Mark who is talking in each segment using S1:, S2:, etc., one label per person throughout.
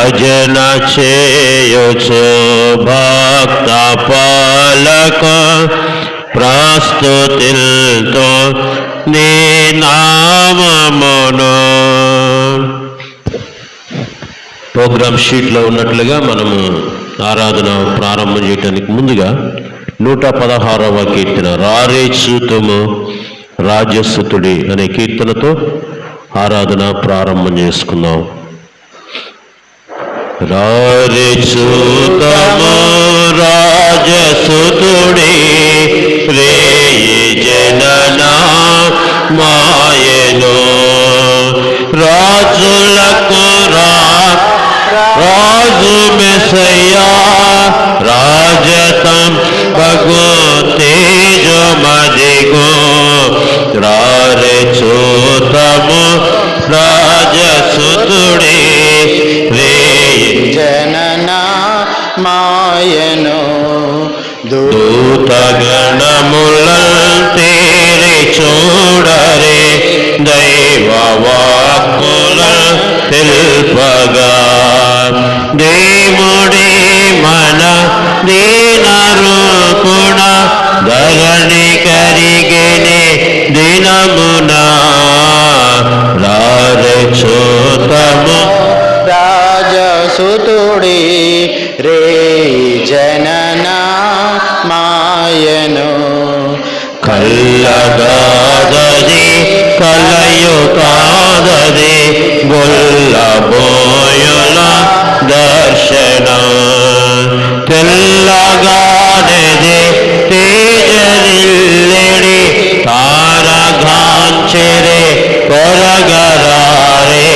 S1: భజన చేయుచు భక్త పాలక ప్రస్తుతిల్తో నీ నామమును. ప్రోగ్రామ్ షీట్లో ఉన్నట్లుగా మనము ఆరాధన ప్రారంభం చేయడానికి ముందుగా 116వ కీర్తన రారే చూతుము రాజసుతుడి అనే కీర్తనతో ఆరాధన ప్రారంభం చేసుకుందాం. రారే చూతము రాజసుతుడి రేయి జననా మాయను రాజులకు రాజు మెస్సయ్యా రాజతం భగో తేజమదిగో రారే చూతము రాజసుతుడి రేయి
S2: జననా మాయను
S1: దూతగణములంతేరి చూడరే దైవ వాక్కుల తెలుపగా దేవుడే మన దీనరూపుణ ధరణి కరిగిని దినమున రారే చూతము
S2: రాజసుతుడి రేయి జననా మాయను
S1: కల్లగాదది కలయు కాదది గొల్లబోయుల దర్శనం తెల్లగానది తేజరిల్లెడి తారగాంచెరే కొరగరారే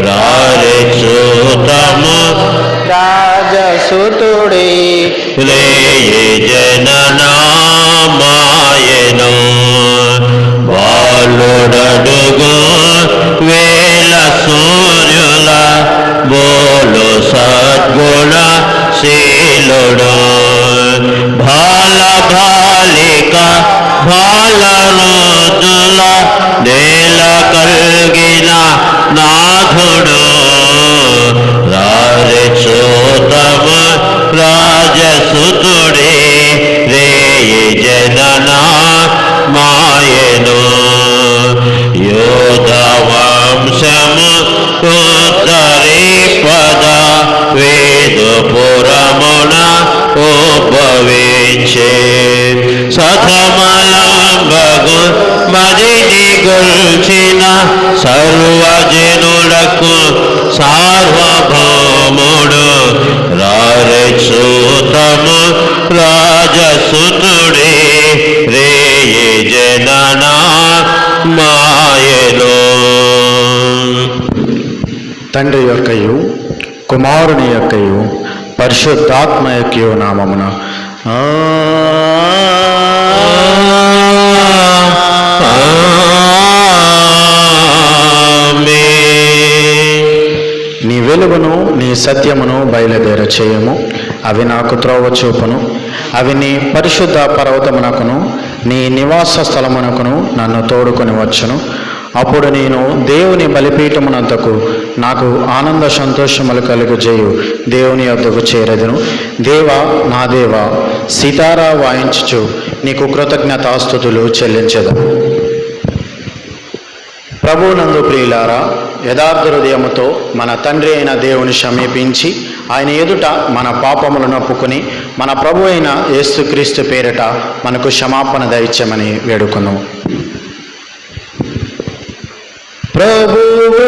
S1: రారే చూతము
S2: రాజసుతుడి
S1: రేయి జననా మాయను బాలుడడుగు వేల సూర్యుల బోలు సద్గుణ శీలుడు బాల బాలిక బాలరోజుల నేల కలిగిన నాథుడు రారే చూతము రాజసుతుడే రేయి జననా మాయను యోధ వంశము ఉత్తరీ పద వేదపురమున ఉపవించే సతమలంబగు మదిని గొల్చిన సర్వజనులకు సార్వభౌముడు రారే చూతము రాజసుతుడే రేయి జననా మాయను.
S2: తండ్రి యొక్కయు కుమారుని యొక్కయు పరిశుద్ధాత్మ యొక్కయు నామమున నీ వెలుగును నీ సత్యమును బయలుదేర చేయము. అవి నాకు త్రోవ చూపును. అవి నీ పరిశుద్ధ పర్వతమునకును నీ నివాస స్థలమునకును నన్ను తోడుకొని వచ్చును. అప్పుడు నేను దేవుని బలిపీఠమునంతకు నాకు ఆనంద సంతోషములు కలుగజేయు దేవుని యొద్దకు చేరదును. దేవా నా దేవా సితారా వాయించుచు నీకు కృతజ్ఞతాస్తుతులు చెల్లించెదను. ప్రభువునందు ప్రియులారా, యథార్థ హృదయముతో మన తండ్రి అయిన దేవుని సమీపించి ఆయన ఎదుట మన పాపములను ఒప్పుకొని మన ప్రభు అయిన యేసుక్రీస్తు పేరిట మనకు క్షమాపణ దయచేయమని వేడుకున్నాము. ప్రభువు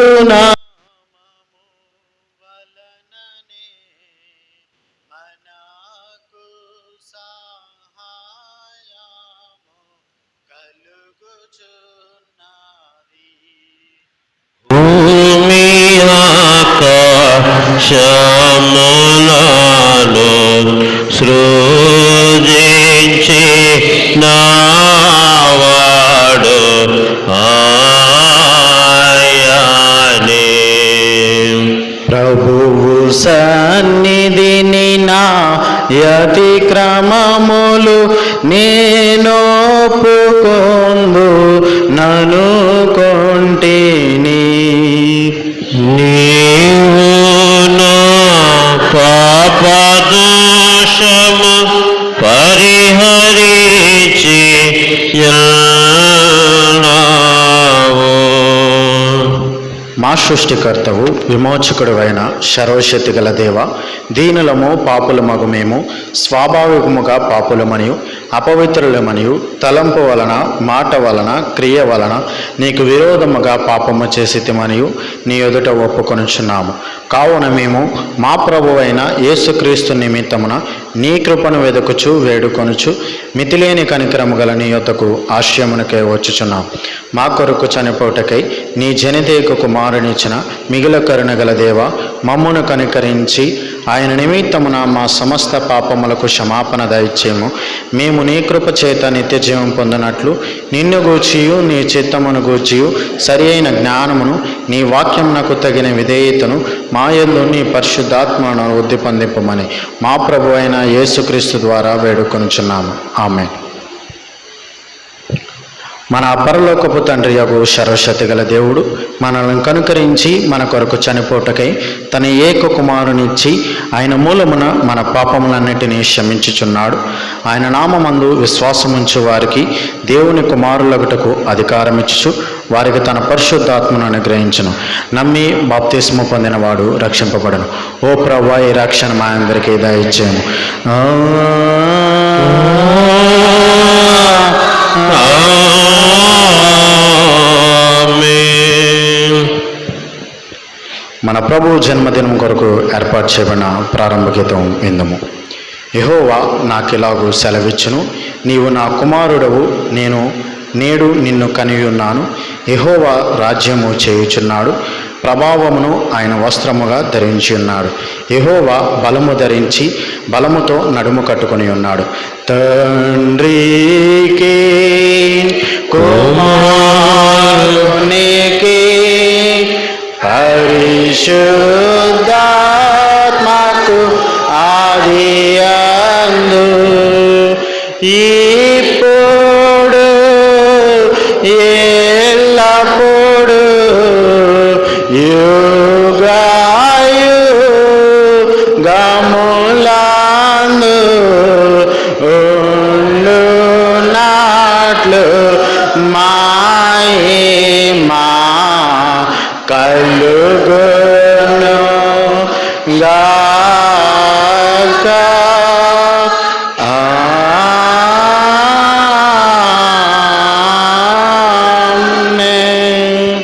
S1: భూమి ఆకాశములను సృజించి నావాడు ఆయనే.
S2: ప్రభువు సన్నిధిని నా అతిక్రమములు నేనొప్పుకొందు నను కొంటిని.
S1: నీవును
S2: మా సృష్టికర్తవు విమోచకుడు అయిన సర్వశక్తి గల దేవ, దీనులము పాపులమగు మేము స్వాభావికముగా పాపులమనియు అపవిత్రులమనియు తలంపు వలన మాట వలన క్రియ వలన నీకు విరోధముగా పాపము చేసితిమనియు నీ ఎదుట ఒప్పుకొనుచున్నాము. కావున మేము మా ప్రభువైన యేసుక్రీస్తు నిమిత్తమున నీ కృపను వెదకుచు వేడుకొనుచు మితిలేని కనికరము గల నీ యొద్దకు ఆశ్రయమునకై వచ్చుచున్నాం. మా కొరకు చనిపోటకై నీ జనితేక కుమారునిచ్చిన మిగిల కరుణ గల దేవ, మమ్మును కనికరించి ఆయన నిమిత్తమున మా సమస్త పాపములకు క్షమాపణ దయచేము. మేము నీ కృప చేత నిత్య జీవం పొందినట్లు నిన్ను గూర్చియు నీ చిత్తమును గూర్చియు సరి అయిన జ్ఞానమును నీ వాక్యమునకు తగిన విధేయతను మా యందు నీ పరిశుద్ధాత్మను వృద్ధి పొందింపమని మా ప్రభు అయిన యేసుక్రీస్తు ద్వారా వేడుకొనుచున్నాము. ఆమేన్. మన పరలోకపు తండ్రి యగు సర్వశక్తి గల దేవుడు మనల్ని కనుకరించి మన కొరకు చనిపోటకై తన ఏక కుమారునిచ్చి ఆయన మూలమున మన పాపములన్నిటినీ క్షమించుచున్నాడు. ఆయన నామమందు విశ్వాసముంచు వారికి దేవుని కుమారులగుటకు అధికారం ఇచ్చుచు వారికి తన పరిశుద్ధాత్మను అనుగ్రహించును. నమ్మి బాప్తిస్ము పొందినవాడు రక్షింపబడను. ఓ ప్రభువా, ఈ రక్షణ మా అందరికీ దయచేయము. మన ప్రభు జన్మదినం కొరకు ఏర్పాటు చేయబడిన ప్రారంభ గీతం విందుము. యెహోవా నాకిలాగు సెలవిచ్చును, నీవు నా కుమారుడవు, నేను నేడు నిన్ను కనియున్నాను. యెహోవా రాజ్యము చేయుచున్నాడు, ప్రభావమును ఆయన వస్త్రముగా ధరించి ఉన్నాడు. యెహోవా బలము ధరించి బలముతో నడుము కట్టుకొని ఉన్నాడు. తండ్రికి కుమారునికి పరిశుద్ధాత్మకు ఆదియందు ఇప్పుడు ఎల్లప్పుడు యుగాయుగములందు ఉండునట్లు మహిమ కలుగును గాక. ఆమేన్.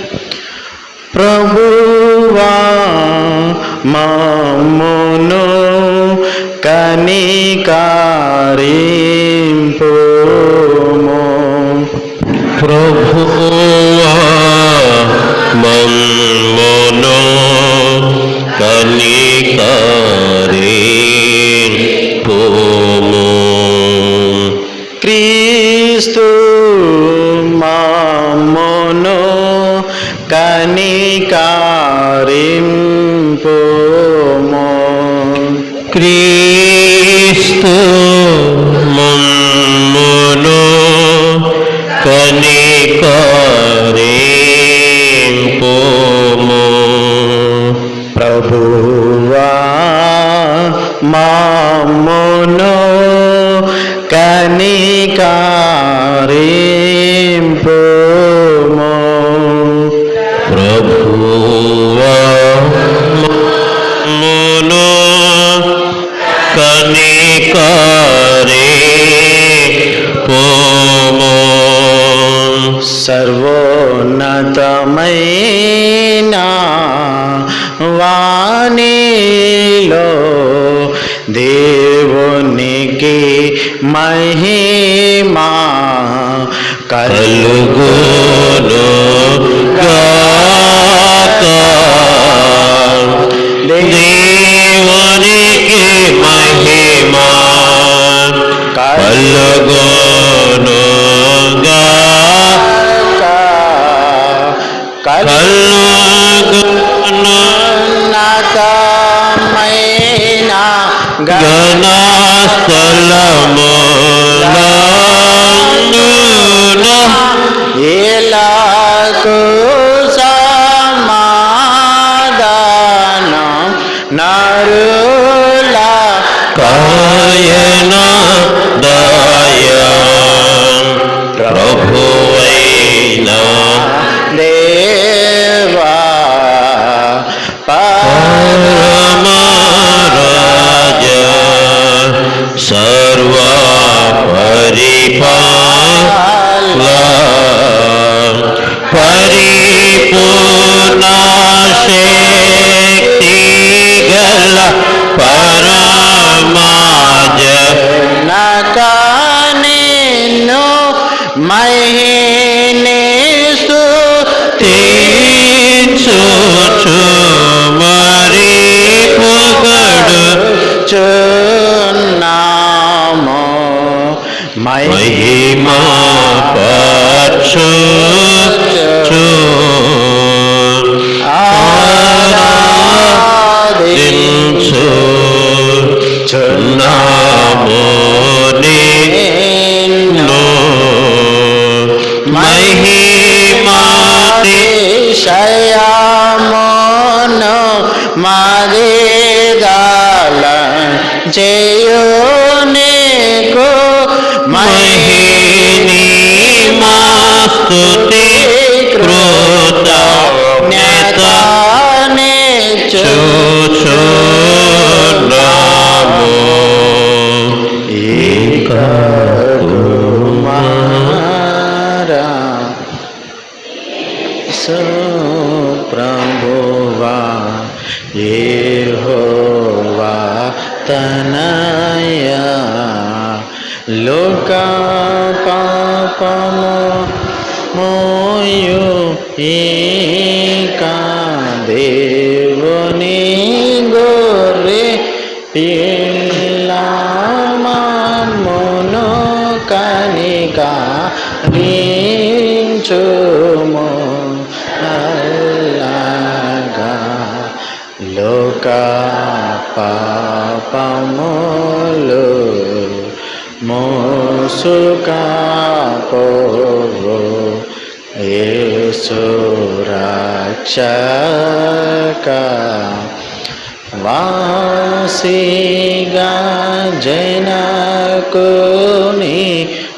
S2: ప్రభువా మమ్మును కనికరింపుము.
S1: ప్రభువా మమ్మును కనికరింపుము.
S2: క్రీస్తు మమ్మును కనికరింపుము.
S1: క్రీస్తు మమ్మును కనికరింపుము.
S2: ప్రభువా మమ్మును కనికరింపుము.
S1: ప్రభువా మమ్మును కనికరింపుము.
S2: సర్వోన్నతమైన వాణిలో దేవునికి మహిమా
S1: కలుగును గాక. దేవునికి మహిమా కలుగును గాక. కలుగును
S2: ఉన్నతమైన
S1: ఘనస్థలములందున
S2: ఎలాగు సమాధానం నరుల
S1: కాయన దయ ప్రభువైన
S2: దేవా
S1: మహిమా పరచు ఆరాధించు చున్నాము నిన్ను మహిమాతి
S2: శయమును మదిగాల చేయు నీకు
S1: మహిని మాస్తుతి కృతజ్ఞత చూచున్నాము
S2: కుమారా ప్రభువా యెహోవా తనయ లోక పాపము మోయు ఏకా దేవుని గొర్రె పిల్లమను కనికరించుము అల్లాగా లోక పాపములు మోసుకపోవు యేసు రక్షక వాసిగా జనకుని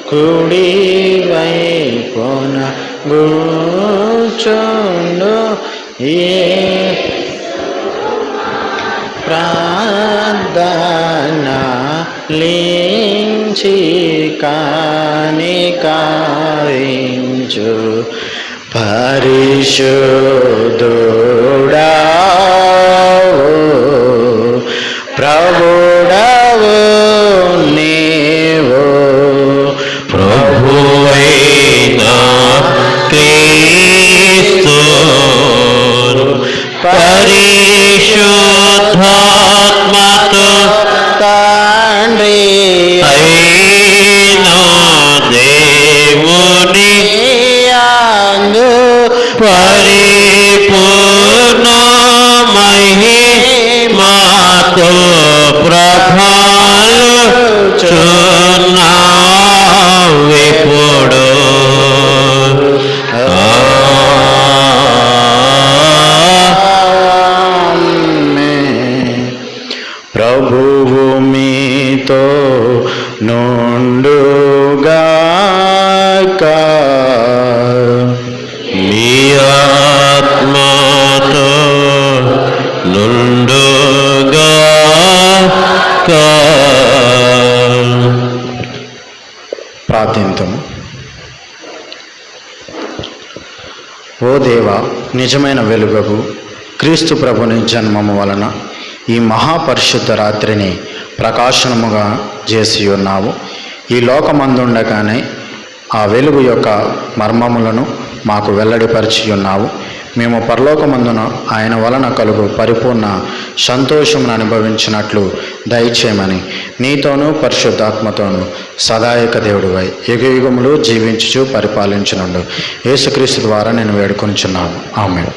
S2: కుడి వైపున కూర్చుండు ఏ ప్రార్థన లించి కానికరించు పరిశుద్ధుడా ప్రభుడవు నీవు
S1: ప్రభువైన క్రీస్తు పరిశుద్ధాత్మతో
S2: తండ్రి
S1: అయిన దేవుని
S2: యందు
S1: పరిపూర్ణ మహిమతో ప్రభాలు చున్నావిప్పుడు
S2: ప్రభువు మీతో నుండుగాక
S1: మీ ఆత్మతో నుండుగాక.
S2: ప్రార్థింతుము. ఓ దేవా, నిజమైన వెలుగకు క్రీస్తు ప్రభుని జన్మము వలన ఈ మహాపరిశుద్ధ రాత్రిని ప్రకాశనముగా చేసి ఉన్నావు. ఈ లోకమందుండగానే ఆ వెలుగు యొక్క మర్మములను మాకు వెల్లడిపరిచి ఉన్నావు. మేము పరలోకమందున ఆయన వలన కలుగు పరిపూర్ణ సంతోషమును అనుభవించినట్లు దయచేయమని నీతోనూ పరిశుద్ధాత్మతోనూ సదాయక దేవుడివై యుగయుగములు జీవించుచు పరిపాలించునుండు యేసుక్రీస్తు ద్వారా నేను వేడుకొనిచున్నాను. ఆమేన్.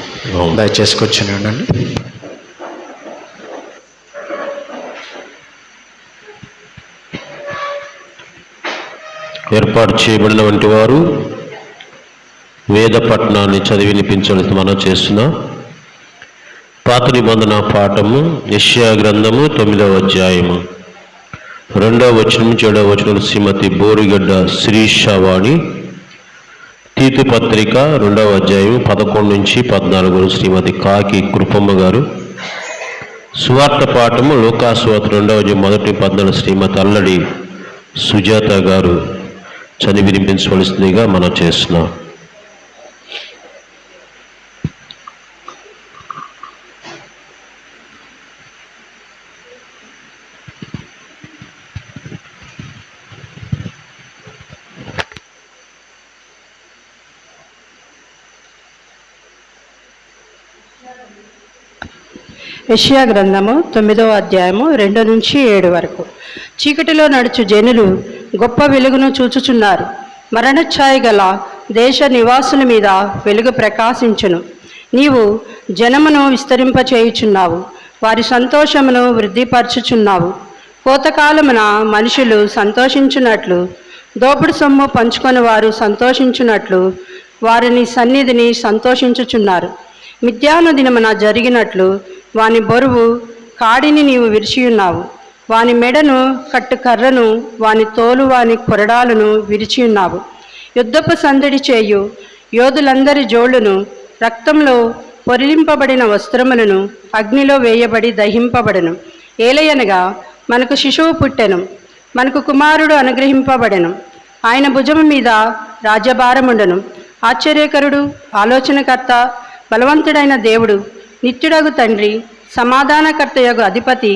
S2: దయచేసి కూర్చుని ఉండండి.
S1: ఏర్పాటు చేయబడిన వంటి వారు వేద పట్టణాన్ని చదివి వినిపించాలని మనం చేస్తున్నాం. పాత నిబంధన పాఠము యెషయా గ్రంథము 9వ అధ్యాయము 2వ వచనం 7వ వచనం శ్రీమతి బోరిగడ్డ శ్రీషావాణి. తీతు పత్రిక 2వ అధ్యాయం 11 నుంచి 14 శ్రీమతి కాకి కృపమ్మ గారు. సువార్త పాఠము లూకాసువార్త 2వ అధ్యాయం 1-14 శ్రీమతి అల్లడి సుజాత గారు చదివి వినిపించవలసిందిగా మనం చేస్తున్నాం.
S3: యెషయా గ్రంథము 9వ అధ్యాయము 2 నుంచి 7 వరకు. చీకటిలో నడుచు జనులు గొప్ప వెలుగును చూచుచున్నారు. మరణఛాయ గల దేశ నివాసుల మీద వెలుగు ప్రకాశించును. నీవు జనమును విస్తరింపచేయుచున్నావు, వారి సంతోషమును వృద్ధిపరచుచున్నావు. కోతకాలమున మనుషులు సంతోషించున్నట్లు, దోపుడు సొమ్ము పంచుకొని వారు సంతోషించున్నట్లు వారిని సన్నిధిని సంతోషించుచున్నారు. మిథ్యాను దినమున జరిగినట్లు వాని బరువు కాడిని నీవు విరిచియున్నావు. వాని మెడను కట్టు కర్రను, వాని తోలు వాని కొరడాలను విరిచియున్నావు. యుద్ధపు సందడి చేయు యోధులందరి జోళ్ళును, రక్తంలో పొరిలింపబడిన వస్త్రములను అగ్నిలో వేయబడి దహింపబడెను. ఏలయనగా మనకు శిశువు పుట్టెను, మనకు కుమారుడు అనుగ్రహింపబడెను. ఆయన భుజము మీద రాజ్యభారముండెను. ఆశ్చర్యకరుడు, ఆలోచనకర్త, బలవంతుడైన దేవుడు, నిత్యుడగు తండ్రి, సమాధానకర్తయగు అధిపతి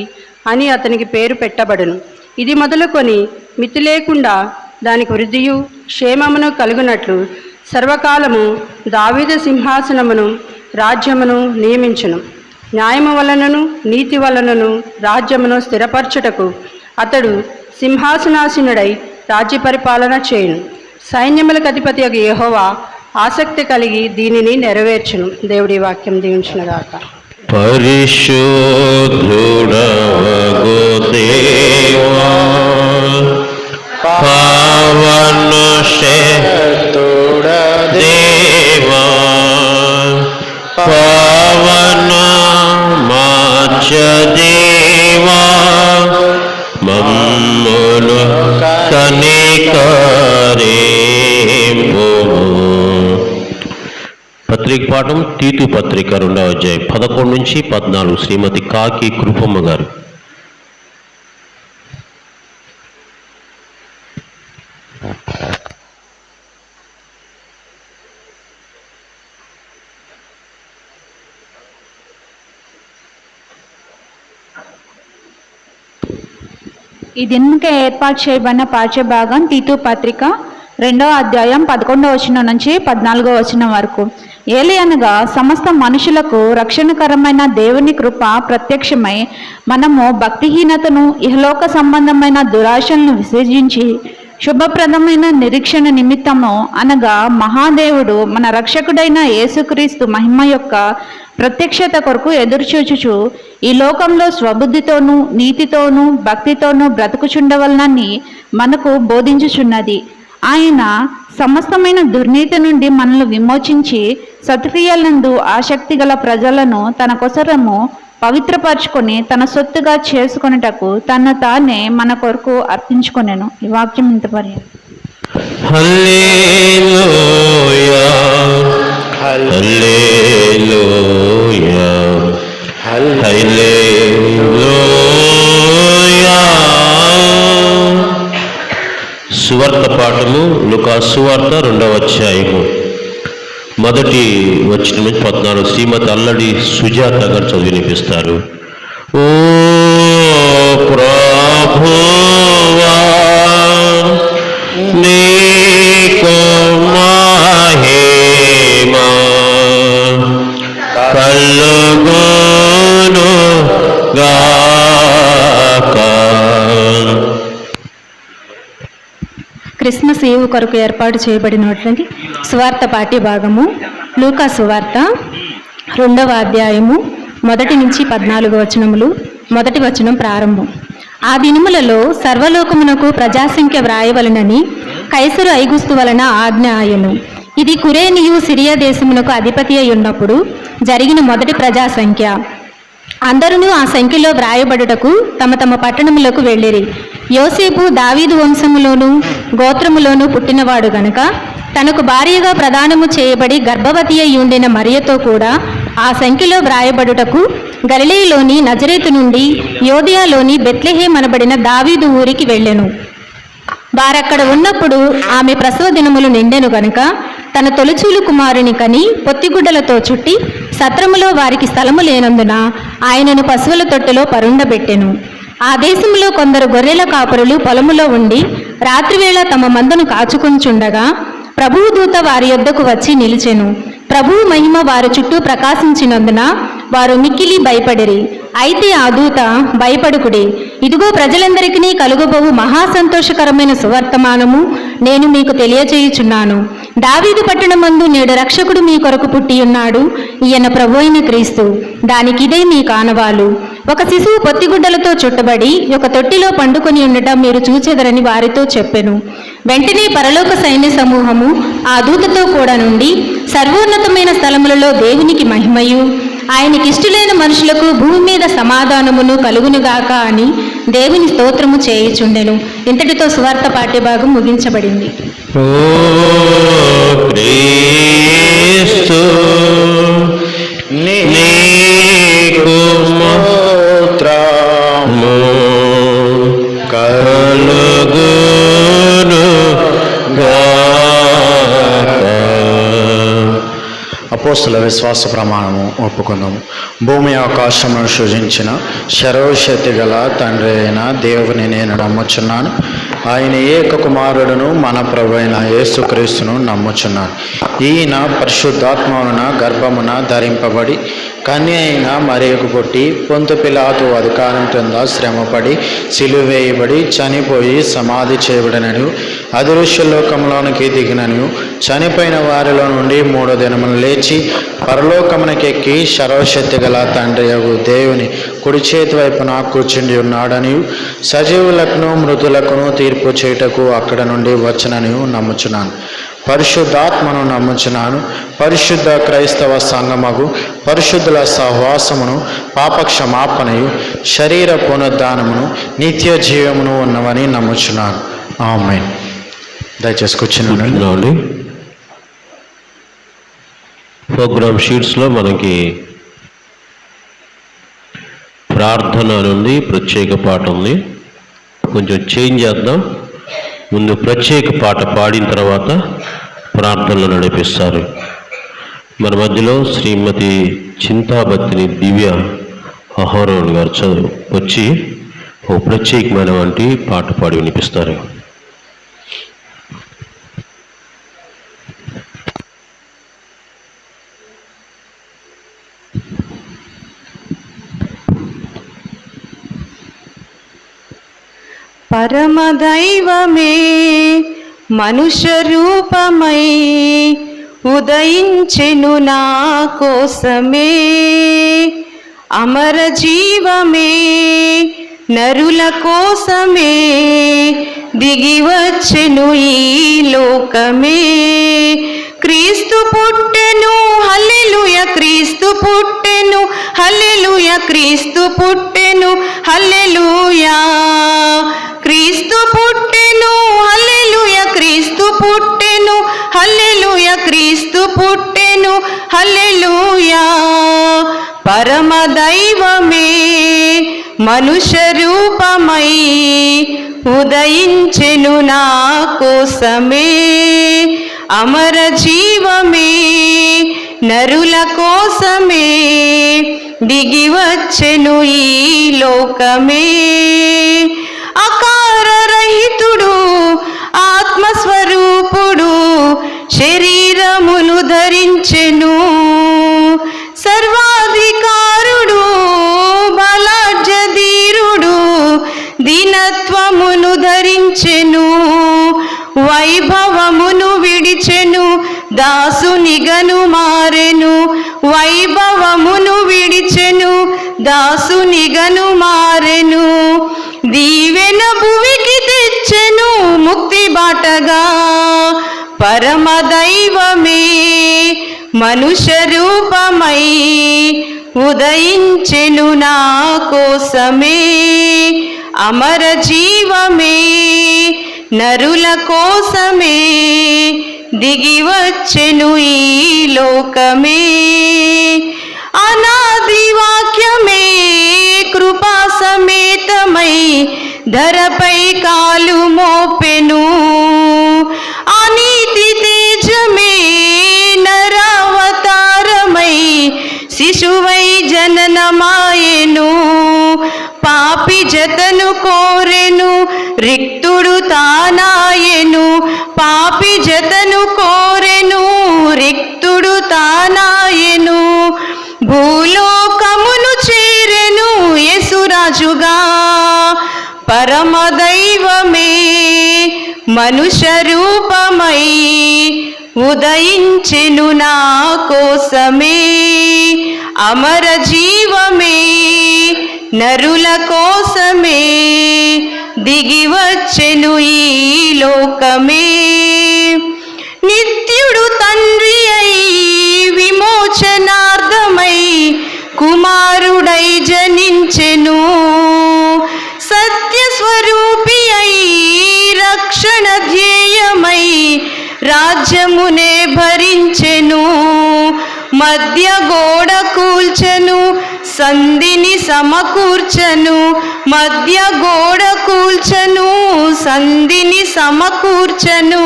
S3: అని అతనికి పేరు పెట్టబడును. ఇది మొదలుకొని మితి లేకుండా దానికి వృద్ధియు క్షేమమును కలుగునట్లు సర్వకాలము దావీదు సింహాసనమును రాజ్యమును నియమించును. న్యాయము వలనను నీతి వలనను రాజ్యమును స్థిరపరచుటకు అతడు సింహాసనాసీనుడై రాజ్య పరిపాలన చేయును. సైన్యములకు అధిపతి యెహోవా ఆసక్తి కలిగి దీనిని నెరవేర్చును. దేవుడి వాక్యం దీవించునుగాక.
S1: పరిశుద్ధుడగు దేవా, పావన శక్తుడ దేవా, పావన మాచ దేవా, మమ్మును కనికరింపుము. పత్రిక పాఠం తీతు పత్రిక 2వ అధ్యాయం 11 నుంచి 14. శ్రీమతి కాకి కృపమ్మ గారు.
S4: ఈ దినముకే ఏర్పాటు చేయబడిన పాఠ్యభాగం తీతు పత్రిక 2వ అధ్యాయం 11వ వచనం నుంచి 14వ వచనం వరకు. ఏలయనగా సమస్త మనుషులకు రక్షణకరమైన దేవుని కృప ప్రత్యక్షమై మనము భక్తిహీనతను, ఇహలోక సంబంధమైన దురాశలను విసర్జించి శుభప్రదమైన నిరీక్షణ నిమిత్తము అనగా మహాదేవుడు మన రక్షకుడైన యేసుక్రీస్తు మహిమ యొక్క ప్రత్యక్షత కొరకు ఎదురుచూచుచు ఈ లోకంలో స్వబుద్ధితోనూ నీతితోనూ భక్తితోనూ బ్రతుకుచుండవలనని మనకు బోధించుచున్నది. ఆయన సమస్తమైన దుర్నీతి నుండి మనల్ని విమోచించి సత్క్రియలందు ఆసక్తి గల ప్రజలను తన కొసరము పవిత్రపరచుకొని తన సొత్తుగా చేసుకొనుటకు తన తానే మన కొరకు అర్పించుకొనెను. ఈ వాక్యం ఇంతవరకు.
S1: హల్లెలూయా, హల్లెలూయా, హల్లెలూయా. సువార్త పాఠము లూకా సువార్త 2వ అధ్యాయము 1 వచనం నుంచి 14. శ్రీమతి అల్లడి సుజాత గారు చదివినిపిస్తారు. ఓ ప్రభువా, నీకు మహిమ కలుగును గాక.
S5: క్రిస్మస్ ఈవ్ కొరకు ఏర్పాటు చేయబడినటువంటి సువార్త పాఠ్యభాగము లూకా సువార్త 2వ అధ్యాయము 1 నుంచి 14 వచనములు. 1 వచనం ప్రారంభం. ఆ దినములలో సర్వలోకమునకు ప్రజాసంఖ్య వ్రాయవలనని కైసరు ఐగుస్తు వలన ఆజ్ఞ ఆయను. ఇది కురేనియు సిరియా దేశమునకు అధిపతి అయి ఉన్నప్పుడు జరిగిన మొదటి ప్రజాసంఖ్య. అందరూ ఆ సంఖ్యలో వ్రాయబడుటకు తమ తమ పట్టణములకు వెళ్ళిరి. యోసేపు దావీదు వంశములోను గోత్రములోను పుట్టినవాడు గనుక తనకు భార్యగా ప్రదానము చేయబడి గర్భవతి అయి ఉండిన మరియతో కూడా ఆ సంఖ్యలో వ్రాయబడుటకు గలిలయలోని నజరేతు నుండి యోదియాలోని బెత్లెహేము అనబడిన దావీదు ఊరికి వెళ్ళెను. వారక్కడ ఉన్నప్పుడు ఆమె ప్రసవ దినములు నిండెను గనుక తన తొలిచూలు కుమారుని కని పొత్తిగుడ్డలతో చుట్టి సత్రములో వారికి స్థలము లేనందున ఆయనను పశువుల తొట్టెలో పరుండబెట్టెను. ఆ దేశంలో కొందరు గొర్రెల కాపరులు పొలములో ఉండి రాత్రివేళ తమ మందను కాచుకొంచుండగా ప్రభువు దూత వారి యొద్దకు వచ్చి నిలిచెను. ప్రభువు మహిమ వారి చుట్టూ ప్రకాశించినందున వారు మిక్కిలి భయపడిరి. అయితే ఆ దూత, భయపడుకుడి, ఇదిగో ప్రజలందరికీ కలుగబోవు మహా సంతోషకరమైన సువర్తమానము నేను మీకు తెలియచేయుచున్నాను. దావీదు పట్టణమందు నేడు రక్షకుడు మీ కొరకు పుట్టి ఉన్నాడు. ఈయన ప్రభు అయిన క్రీస్తు. దానికిదే మీ కానవాలు. ఒక శిశువు పొత్తిగుడ్డలతో చుట్టబడి ఒక తొట్టిలో పండుకొని ఉండటం మీరు చూచెదరని వారితో చెప్పెను. వెంటనే పరలోక సైన్య సమూహము ఆ దూతతో కూడా నుండి సర్వోన్నతమైన స్థలములలో దేవునికి మహిమయు, ఆయనకిష్టులైన మనుషులకు భూమి మీద సమాధానమును కలుగునుగాక అని దేవుని స్తోత్రము చేయుచుండెను. ఇంతటితో సువార్త పాఠ్యభాగం ముగించబడింది.
S1: ఓ క్రీస్తు నీకు స్తోత్రము కలుగును గాక.
S2: అపోస్తుల విశ్వాస ప్రమాణము ఒప్పుకుందాము. భూమి ఆకాశమును సృజించిన సర్వశక్తి గల తండ్రి అయిన దేవుని నేను నమ్ముచున్నాను. ఆయన ఏక కుమారుడును మన ప్రభు అయిన యేసుక్రీస్తును నమ్ముచున్నాను. ఈయన పరిశుద్ధాత్మన గర్భమున ధరింపబడి కన్య అయిన మరియకు పుట్టి పొంతు పిలాతు అధికారం కింద శ్రమపడి సిలువేయబడి చనిపోయి సమాధి చేయబడినను, అదృశ్యలోకంలోనికి దిగినను, చనిపోయిన వారిలో నుండి 3 దినములు లేచి పరలోకమునకెక్కి సర్వశక్తి గల తండ్రి దేవుని కుడి చేతి వైపున కూర్చుండి ఉన్నాడని, సజీవులకును మృతులకును తీర్పు చేయుటకు అక్కడ నుండి వచ్చనని నమ్ముచున్నాను. పరిశుద్ధాత్మను నమ్ముచున్నాను. పరిశుద్ధ క్రైస్తవ సంఘమగు పరిశుద్ధుల సహవాసమును, పాపక్షమాపణయు, శరీర పునరుద్ధానమును, నిత్య జీవమును ఉన్నవని నమ్ముచున్నాను. ఆమేన్. దయచేసి కూర్చున్నాను.
S1: ప్రోగ్రామ్ షీట్స్లో మనకి ప్రార్థన నుండి ప్రత్యేక పాట ఉంది. కొంచెం చేంజ్ చేద్దాం. ముందు ప్రత్యేక పాట పాడిన తర్వాత ప్రార్థనలు నడిపిస్తారు. మన మధ్యలో శ్రీమతి చింతాబత్తిని దివ్య అహోరోన్ గారు వచ్చి ఓ ప్రత్యేకమైన వంటి పాట పాడి వినిపిస్తారు.
S3: పరమదైవమే మనుష్య రూపమై ఉదయించెను నా కోసమే, అమర జీవమే నరుల కోసమే దిగివచ్చెను ఈ లోకమే. క్రీస్తు పుట్టెను హల్లెలూయ, క్రీస్తు పుట్టెను హల్లెలూయ, క్రీస్తు పుట్టెను హల్లెలూయా, క్రీస్తు పుట్టెను హల్లెలూయ, క్రీస్తు పుట్టెను హల్లెలూయ, క్రీస్తు పుట్టెను హల్లెలూయా. పరమదైవమే మనుష్య రూపమై ఉదయించెను నా కోసమే, అమర జీవమే నరుల కోసమే దిగివచ్చెను ఈ లోకమే. అకారరహితుడు ఆత్మస్వరూపుడు శరీరమును ధరించెను, సర్వాధికారుడు బలాఢ్యధీరుడు దీనత్వమును ధరించెను, వైభవమును విడిచెను దాసునిగను మారెను, వైభవమును విడిచెను దాసునిగను మారెను, దీవెన భువికి తెచ్చెను ముక్తి బాటగా. పరమదైవమే మనుష్య రూపమై ఉదయించెను నా కోసమే, అమర జీవమే నరుల కోసమే దిగివచ్చెను ఈ లోకమే. అనాది వాక్యమే కృపా సమేతమై ధరపై కాలు మోపెను, అనీతి తేజమే నరావతారమై శిశువై జననమాయెను, పాపి జతను కోరెను రిక్తుడు తానాయెను, పాపి జతను కోరెను రిక్తుడు తానాయెను, భూలోకమును చేరెను యేసురాజుగా. మనుష్య రూపమై ఉదయించెను నా కోసమే, అమర జీవమే నరుల కోసమే దిగివచ్చెను ఈ లోకమే. నిత్యుడు తండ్రి అయి విమోచనార్థమై కుమారుడై జనించెను, సత్యస్వరూపి అయి రక్షణ ధ్యేయమై రాజ్యమునే భరించెను. మధ్య గోడ కూల్చెను సంధిని సమకూర్చెను, మధ్య గోడ కూల్చెను సంధిని సమకూర్చెను.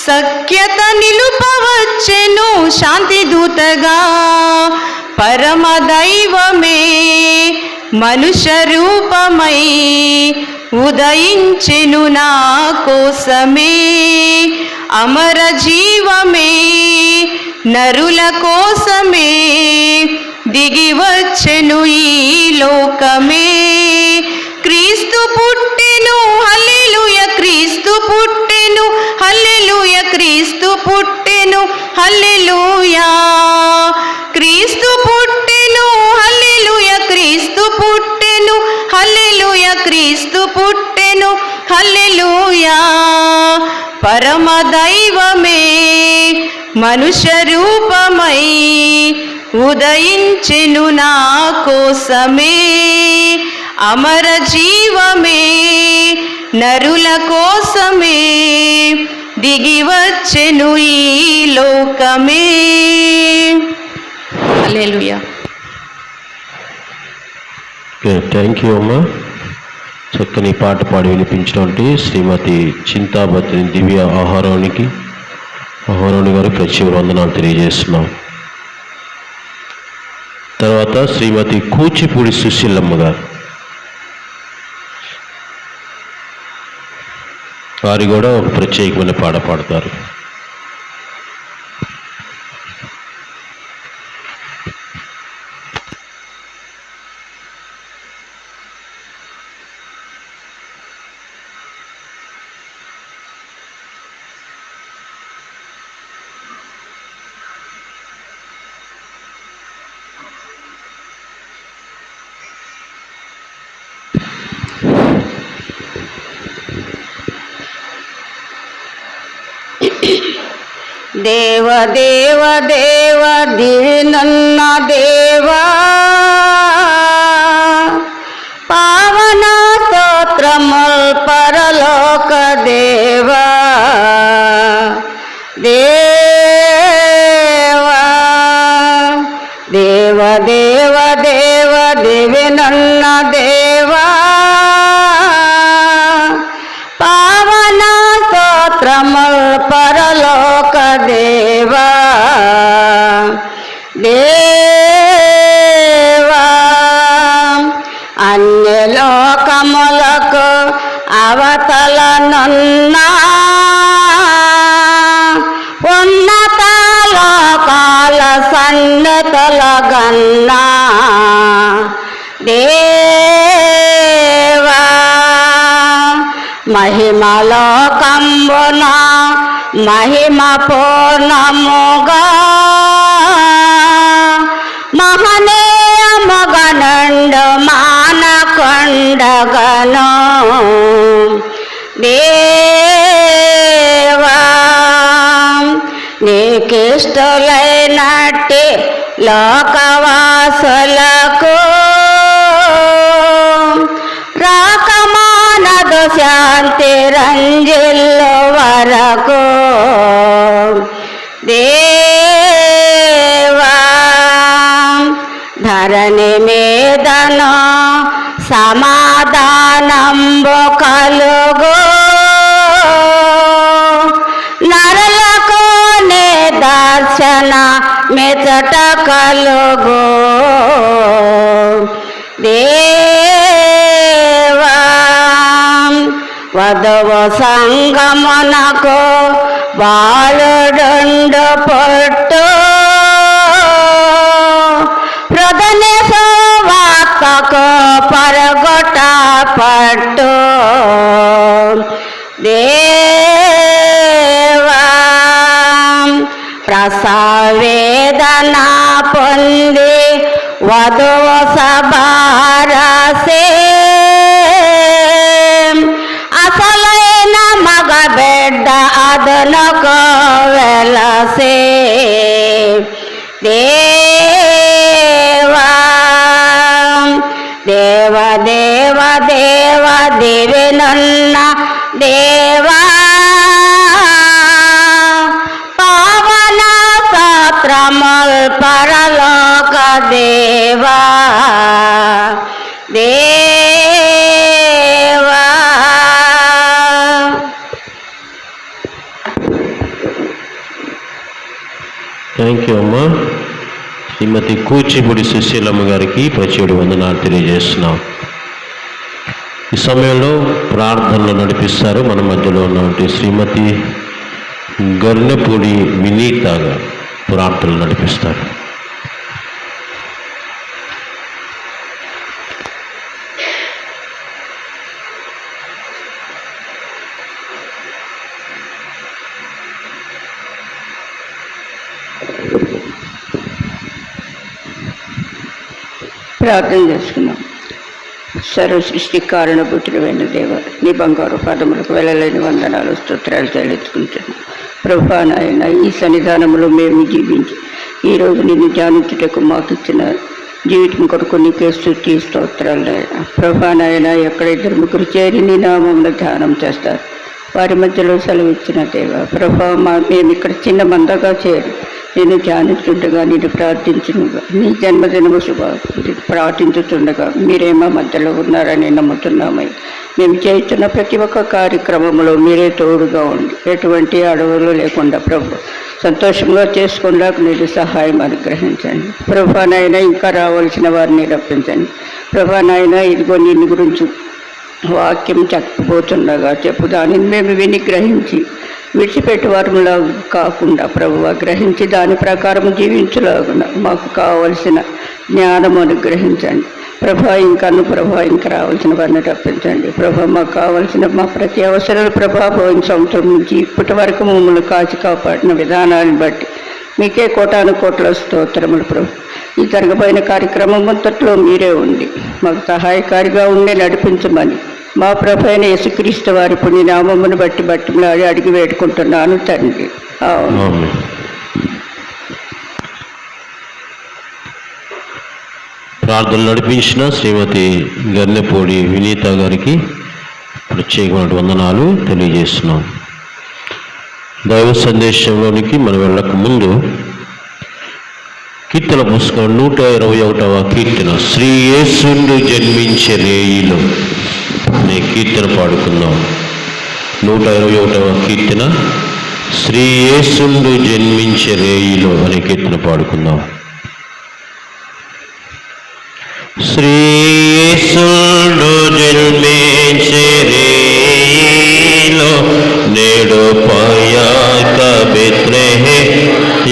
S3: సఖ్యత నిలుపవచ్చెను శాంతి దూతగా, పరమ దైవమే మనుష్య రూపమై ఉదయించెను నా కోసమే, అమర జీవమే నరుల కోసమే దిగివచ్చెను ఈ లోకమే. క్రీస్తు పుట్టెను హల్లెలూయా, క్రీస్తు పుట్టెను హల్లెలూయా, క్రీస్తు పుట్టెను హల్లెలూయా, క్రీస్తు పుట్టెను హల్లెలూయా, క్రీస్తు పుట్టెను హల్లెలూయా, క్రీస్తు పుట్టెను హల్లెలూయా. పరమ దైవమే మనుష్య రూపమై ఉదయించెను నా కోసమే, అమర జీవమే నరుల కోసమే దిగివచ్చెను ఈ లోకమే. హల్లెలూయా.
S1: థ్యాంక్ యూ అమ్మా. చక్కని పాట పాడి వినిపించినటువంటి శ్రీమతి చింతాబత్తిని దివ్య ఆహారాణి గారు ప్రత్యేక వందనాలు తెలియజేస్తున్నాం. తర్వాత శ్రీమతి కూచిపూడి సుశీలమ్మ గారు, వారు కూడా ఒక ప్రత్యేకమైన పాట పాడతారు.
S3: దేవ దేవ దేవ దినన్న దేవా, పావన స్తోత్రముల్ పరలోక దేవా, దేవా దేవ దేవ దేవ దివినన్న దేవా, పావన స్తోత్రముల్ పరలోక దేవా, దేవా అన్యలోకములకు అవతలనున్నా ఉన్నత లోకాల సన్నతల గన్నా, దేవా మహిమలోకంబున మహిమ పూర్ణముగా మహనీయముగనుండు మానకొండగను, దేవా నీకిష్టులైనట్టి లోకవాసులకు రాకమానదు శాంతి రంజిల్లు వరకు, దేవా ధరణి మీదను సమాధానంబు కలుగు, నరులకు నీ దర్శన మెచట కలుగు, దేవా వధువు సంగమునకు బాలుడుండు పొట్టు, ప్రధని సువార్తకు పరగొట పట్టు, దేవా వధువు సభారసే అసలైన మగ బిడ్డ అదనకు వెలసే దేవా దేవ దేవ దేవ దేవినున్న దేవా పవన సత్రముల్ పరలోక దేవా దేవా.
S1: థ్యాంక్ యూ అమ్మా. శ్రీమతి కూచిపూడి సుశీలమ్మ గారికి ప్రత్యేక వందనాలు తెలియజేస్తున్నాం. ఈ సమయంలో ప్రార్థనలు నడిపిస్తారు మన మధ్యలో ఉన్నటువంటి శ్రీమతి గర్నెపూడి వినీత గారు ప్రార్థనలు నడిపిస్తారు.
S6: ప్రార్థన చేసుకున్నాం. సర్వ సృష్టి కారణ పుట్టినమైన దేవ, నీ బంగారు పదములకు వెళ్ళలేని వందనాలు స్తోత్రాలు చెల్లించుకుంటున్నాం. ప్రభువా నాయన, ఈ సన్నిధానంలో మేము జీవించి ఈరోజు నిన్ను ధ్యానించుటకు మాకు ఇచ్చిన జీవితం కొరకు నీకే స్తుతి స్తోత్రాలు నాయన. ప్రభువా నాయన, ఎక్కడ ఇద్దరు ముగ్గురు చేరి నీ నామమున ధ్యానం చేస్తారు, వారి మధ్యలో సెలవిచ్చిన దేవ. ప్రభువా, మేము ఇక్కడ చిన్న మందగా చేరి నేను ధ్యానిస్తుండగా, నేను ప్రార్థించునుగా, నీ జన్మదినము శుభ ప్రార్థించుతుండగా మీరేమో మధ్యలో ఉన్నారని నమ్ముతున్నామని. మేము చేస్తున్న ప్రతి ఒక్క కార్యక్రమంలో మీరే తోడుగా ఉండి ఎటువంటి అడవులు లేకుండా ప్రభు సంతోషంగా చేసుకుండా మీరు సహాయం అనుగ్రహించండి. ప్రభువా నాయన, ఇంకా రావాల్సిన వారిని రప్పించండి. ప్రభువా నాయన, ఇదిగో నిన్ను గురించి వాక్యం చెప్పబోతుండగా చెప్పు దానిని మేము విని గ్రహించి విడిచిపెట్టి వారిలా కాకుండా ప్రభువ గ్రహించి దాని ప్రకారం జీవించలాగున మాకు కావలసిన జ్ఞానం అనుగ్రహించండి. ప్రభా ఇంకా రావాల్సిన వారిని రప్పించండి. ప్రభా, మాకు కావలసిన మా ప్రతి అవసరాలు పోయిన సంవత్సరం నుంచి ఇప్పటి వరకు మమ్మల్ని కాచి కాపాడిన విధానాన్ని బట్టి మీకే కోటాను కోట్ల స్తోత్రములు ప్రభు. ఈ జరగబోయిన కార్యక్రమం మొత్తట్లో మీరే ఉండి మాకు సహాయకారిగా ఉండి నడిపించమని మా ప్రభు అయిన యేసుక్రీస్తు వారి పుణ్యనామమును బట్టి అడిగి వేడుకుంటున్నాను తండ్రి.
S1: ఆమేన్. ప్రార్థనలు నడిపించిన శ్రీమతి గర్నెపూడి వినీత గారికి ప్రత్యేకమైన వందనాలు తెలియజేస్తున్నాం. దైవ సందేశంలోనికి మనం వెళ్ళక ముందు కీర్తన పుస్తకం 121వ కీర్తన, శ్రీ యేసుండు జన్మించే రేయిలో అనే కీర్తన పాడుకుందాం. 121వ కీర్తన, శ్రీ యేసుండు జన్మించే రేయిలో అనే కీర్తన పాడుకుందాం. శ్రీ యేసుండు జన్మించే రేయిలో నేడు పయాక బెత్లెహేములో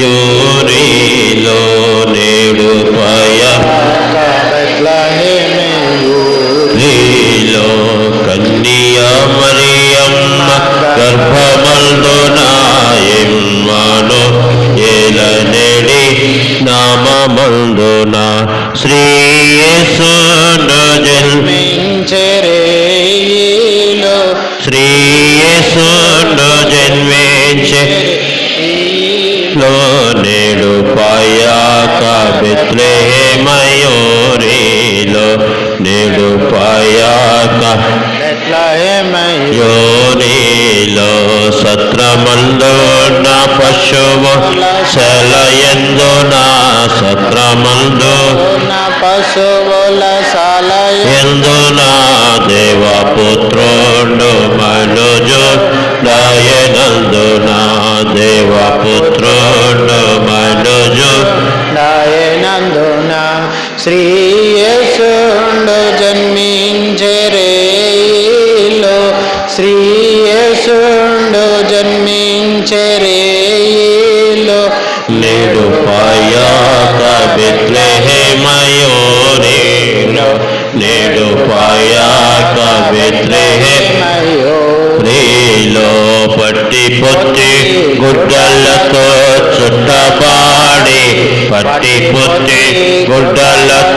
S1: నేడు పయాక బెత్లెహేములో కన్యా మరియమ్మ గర్భమందున ఏలనేడి నామమందున శ్రీ యేసుండు జన్మించే రేయిలో శ్రీ యేసుండు జన్మించే నేడు పయాక బెత్లెహేమయోనిలో నేడు పయాక బెత్లెహేమయోనిలో సత్రమందున పశువు శలయందున సత్రమందున పశువుల శలయందున దేవపుత్రుడు మనుజుడయనందున దేవపుత్రుడు మనుజుడయనందున శ్రీ యేసుండు జన్మించే రేయిలో శ్రీ యేసుండు జన్మించే రేయిలో నేడు పయాక బెత్లెహేమయోనిలో నేడు పయాక బెత్లెహేమయోనిలో పట్టి పొత్తి గుడ్డలతో చుట్టపాడ పట్టి పుట్టి గుడ్డలతో